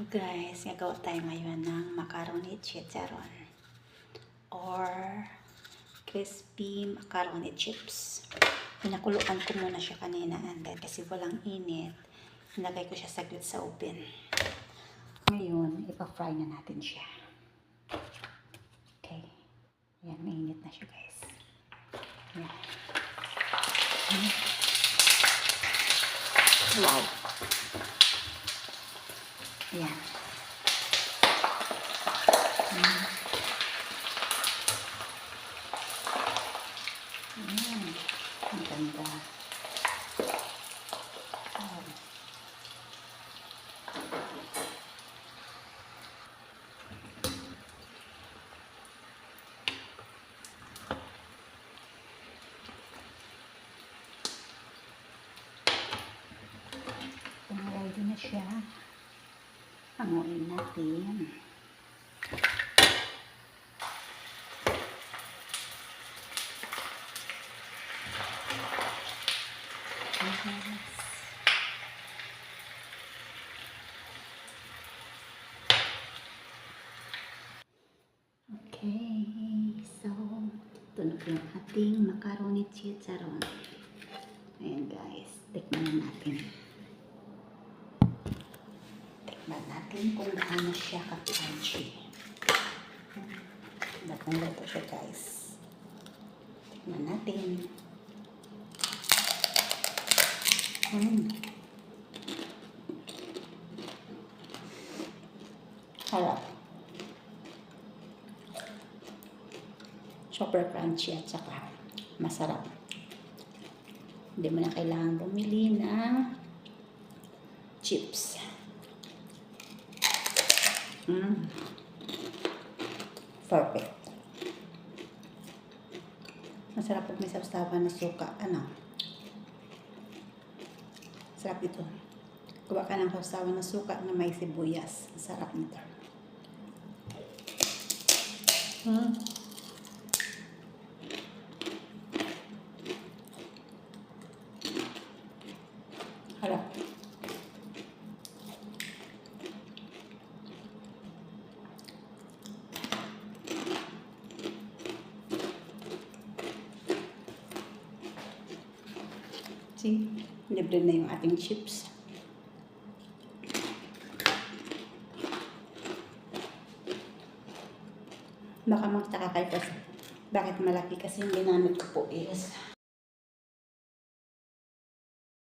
Hello guys, gagawa tayo ngayon ng macaroni chicharon or crispy macaroni chips. Pinakuluan ko muna siya kanina and then kasi walang init, nilagay ko siya saglit sa oven. Ngayon, ipa-fry na natin siya. Okay. Yan, mainit na siya guys. Yan. Wow. Yan. Ayan. Ang ganda. Ready na siya. Hanguin natin. Okay, so ito na po yung ating macaroni chicharon. Ayan guys, tikman na natin. Tikman natin kung gaano siya ka-crunchy. Batang-bato siya guys. Tikman natin. Harap. Super crunchy at saka masarap. Hindi mo na kailangan bumili ng chips. Perfect. Masarap pag may sausawan na suka. Sarap ito. Kuha ka ng sausawan na suka na may sibuyas. Sarap nito. Harap. See? Libre na yung ating chips. Baka magtaka kayo kasi bakit malaki, kasi yung ginamit ko po is